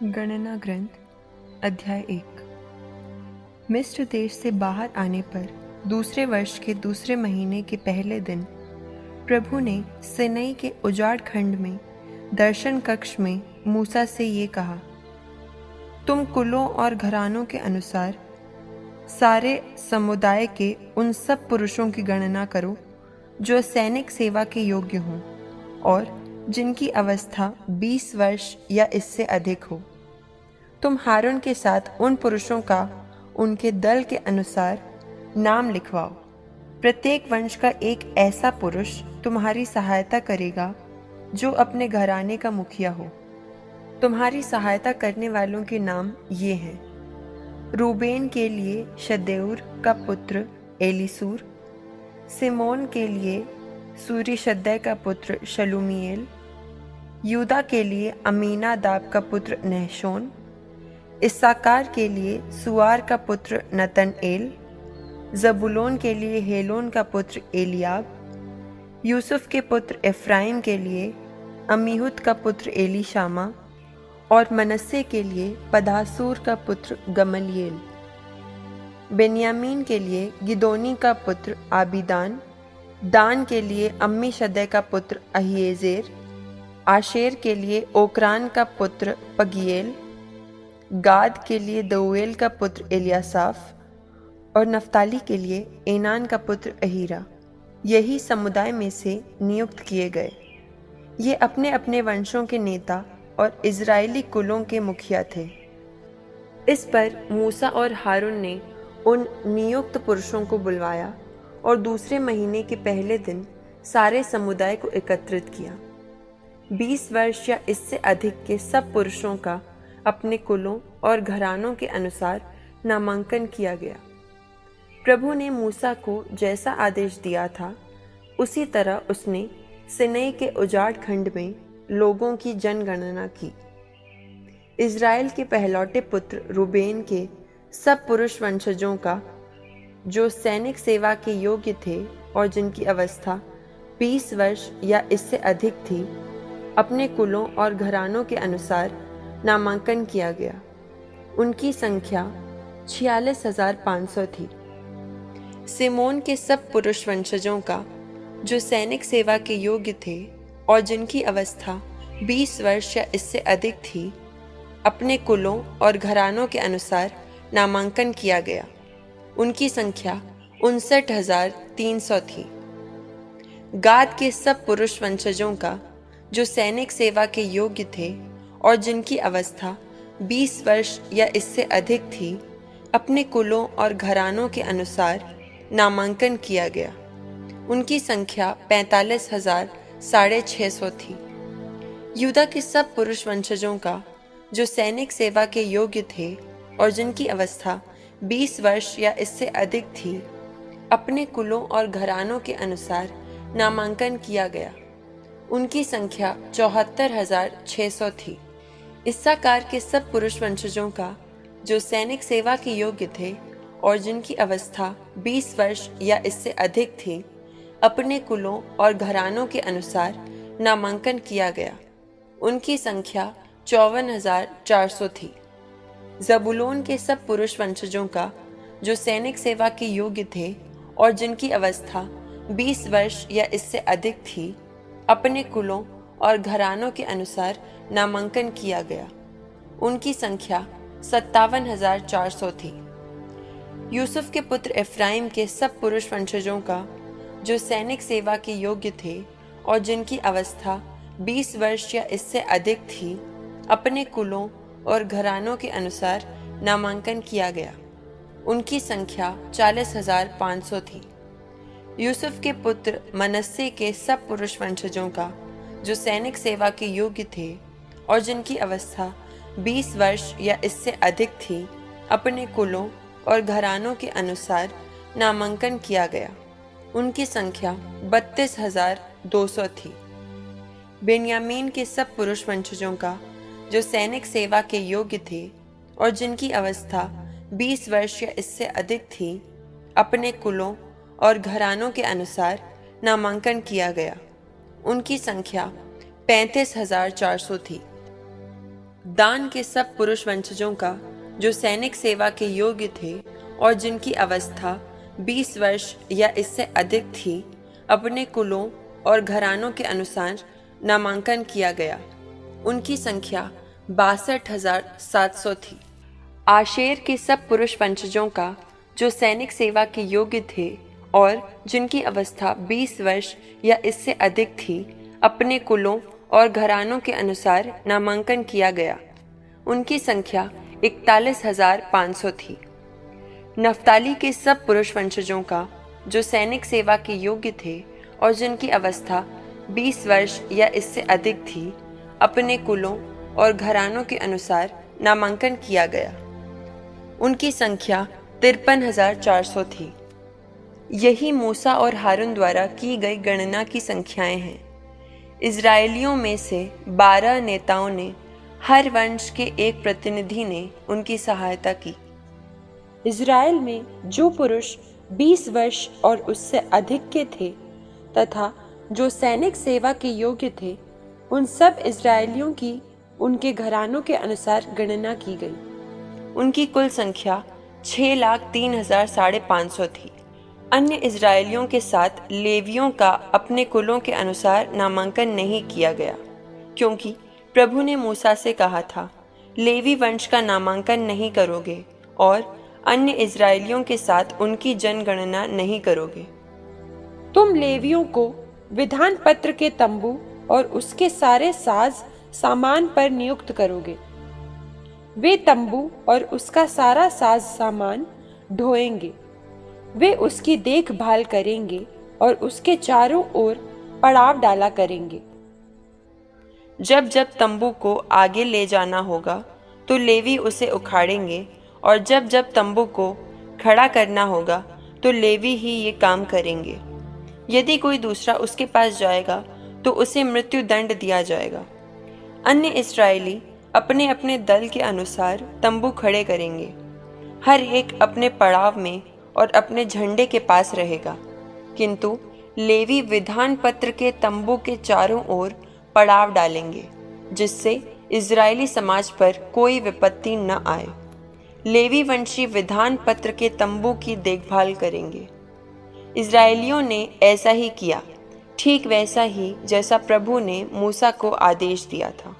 गणना ग्रंथ अध्याय 1। मिस्र देश से बाहर आने पर दूसरे वर्ष के दूसरे महीने के पहले दिन प्रभु ने सिनई के उजाड़ खंड में दर्शन कक्ष में मूसा से ये कहा, तुम कुलों और घरानों के अनुसार सारे समुदाय के उन सब पुरुषों की गणना करो जो सैनिक सेवा के योग्य हों और जिनकी अवस्था 20 वर्ष या इससे अधिक हो। तुम हारून के साथ उन पुरुषों का उनके दल के अनुसार नाम लिखवाओ। प्रत्येक वंश का एक ऐसा पुरुष तुम्हारी सहायता करेगा जो अपने घराने का मुखिया हो। तुम्हारी सहायता करने वालों के नाम ये हैं: रूबेन के लिए शदेऊर का पुत्र एलीसूर, सिमोन के लिए सूरीशद्दै का पुत्र शलूमीएल, यूदा के लिए अमीनादाब का पुत्र नहशोन, इस्साकार के लिए सुआर का पुत्र नतनएल, जबुलोन के लिए हेलोन का पुत्र एलियाब, यूसुफ के पुत्र एफ्राइम के लिए अमीहुद का पुत्र एलीशामा और मनस्से के लिए पदासूर का पुत्र गमलिएल। बेन्यामीन के लिए गिदोनी का पुत्र आबीदान, दान के लिए अम्मीशदै का पुत्र अहीएजेर, आशेर के लिए ओक्रान का पुत्र पगीएल, गाद के लिए दऊएल का पुत्र एलियासाफ और नफ्ताली के लिए एनान का पुत्र अहीरा। यही समुदाय में से नियुक्त किए गए। ये अपने अपने वंशों के नेता और इजरायली कुलों के मुखिया थे। इस पर मूसा और हारून ने उन नियुक्त पुरुषों को बुलवाया और दूसरे महीने के पहले दिन सारे समुदाय को एकत्रित किया। 20 वर्ष या इससे अधिक के सब पुरुषों का अपने कुलों और घरानों के अनुसार नामांकन किया गया। प्रभु ने मूसा को जैसा आदेश दिया था उसी तरह उसने सिनई के उजाड़ खंड में लोगों की जनगणना की। इज़राइल के पहलौठे पुत्र रूबेन के सब पुरुष वंशजों का जो सैनिक सेवा के योग्य थे और जिनकी अवस्था 20 वर्ष या इससे अधिक थी, अपने कुलों और घरानों के अनुसार नामांकन किया गया। उनकी संख्या 46,500 थी। सिमोन के सब पुरुष वंशजों का जो सैनिक सेवा के योग्य थे और जिनकी अवस्था 20 वर्ष या इससे अधिक थी, अपने कुलों और घरानों के अनुसार नामांकन किया गया। उनकी संख्या 59,300 थी। गाद के सब पुरुष वंशजों का जो सैनिक सेवा के योग्य थे और जिनकी अवस्था 20 वर्ष या इससे अधिक थी, अपने कुलों और घरानों के अनुसार नामांकन किया गया। उनकी संख्या 45,650 थी। यूदा के सब पुरुष वंशजों का जो सैनिक सेवा के योग्य थे और जिनकी अवस्था 20 वर्ष या इससे अधिक थी, अपने कुलों और घरानों के अनुसार नामांकन किया गया। उनकी संख्या 74,600 थी। इस्साकार के सब पुरुष वंशजों का जो सैनिक सेवा के योग्य थे और जिनकी अवस्था 20 वर्ष या इससे अधिक थी, अपने कुलों और घरानों के अनुसार नामांकन किया गया। उनकी संख्या 54,400 थी। जबुलोन के सब पुरुष वंशजों का जो सैनिक सेवा के योग्य थे और जिनकी अवस्था 20 वर्ष या इससे अधिक थी, अपने कुलों और घरानों के अनुसार नामांकन किया गया। उनकी संख्या 57,400 थी। यूसुफ के पुत्र एफ्राइम के सब पुरुष वंशजों का जो सैनिक सेवा के योग्य थे और जिनकी अवस्था 20 वर्ष या इससे अधिक थी, अपने कुलों और घरानों के अनुसार नामांकन किया गया। उनकी संख्या 40,500 थी। यूसुफ के पुत्र मनस्से के सब पुरुष वंशजों का जो सैनिक सेवा के योग्य थे और जिनकी अवस्था 20 वर्ष या इससे अधिक थी, अपने कुलों और घरानों के अनुसार नामांकन किया गया। उनकी संख्या 32,200 थी। बेन्यामीन के सब पुरुष वंशजों का जो सैनिक सेवा के योग्य थे और जिनकी अवस्था 20 वर्ष या इससे अधिक थी, अपने कुलों और घरानों के अनुसार नामांकन किया गया। उनकी संख्या 35,400 थी। दान के सब पुरुष वंशजों का जो सैनिक सेवा के योग्य थे और जिनकी अवस्था 20 वर्ष या इससे अधिक थी, अपने कुलों और घरानों के अनुसार नामांकन किया गया। उनकी संख्या 62,700 थी। आशेर के सब पुरुष वंशजों का जो सैनिक सेवा के योग्य थे और जिनकी अवस्था 20 वर्ष या इससे अधिक थी, अपने कुलों और घरानों के अनुसार नामांकन किया गया। उनकी संख्या 41,500 थी। नफ्ताली के सब पुरुष वंशजों का जो सैनिक सेवा के योग्य थे और जिनकी अवस्था 20 वर्ष या इससे अधिक थी, अपने कुलों और घरानों के अनुसार नामांकन किया गया। उनकी संख्या 53,400 थी। यही मूसा और हारून द्वारा की गई गणना की संख्याएं हैं। इजरायलियों में से 12 नेताओं ने, हर वंश के एक प्रतिनिधि ने उनकी सहायता की। इजराइल में जो पुरुष 20 वर्ष और उससे अधिक के थे तथा जो सैनिक सेवा के योग्य थे, उन सब इजरायलियों की उनके घरानों के अनुसार गणना की गई। उनकी कुल संख्या 6,03,550 थी। अन्य इजरायलियों के साथ लेवियों का अपने कुलों के अनुसार नामांकन नहीं किया गया, क्योंकि प्रभु ने मूसा से कहा था, लेवी वंश का नामांकन नहीं करोगे और अन्य इजरायलियों के साथ उनकी जनगणना नहीं करोगे। तुम लेवियों को विधान पत्र के तंबू और उसके सारे साज सामान पर नियुक्त करोगे। वे तंबू और उसका सारा साज सामान ढोएंगे। वे उसकी देखभाल करेंगे और उसके चारों ओर पड़ाव डाला करेंगे। जब जब तंबू को आगे ले जाना होगा तो लेवी उसे उखाड़ेंगे, और जब जब तंबू को खड़ा करना होगा तो लेवी ही ये काम करेंगे। यदि कोई दूसरा उसके पास जाएगा तो उसे मृत्यु दंड दिया जाएगा। अन्य इस्राएली अपने अपने दल के अनुसार तंबू खड़े करेंगे। हर एक अपने पड़ाव में और अपने झंडे के पास रहेगा, किंतु लेवी विधान पत्र के तंबू के चारों ओर पड़ाव डालेंगे, जिससे इजरायली समाज पर कोई विपत्ति न आए। लेवी वंशी विधान पत्र के तंबू की देखभाल करेंगे। इजरायलियों ने ऐसा ही किया, ठीक वैसा ही जैसा प्रभु ने मूसा को आदेश दिया था।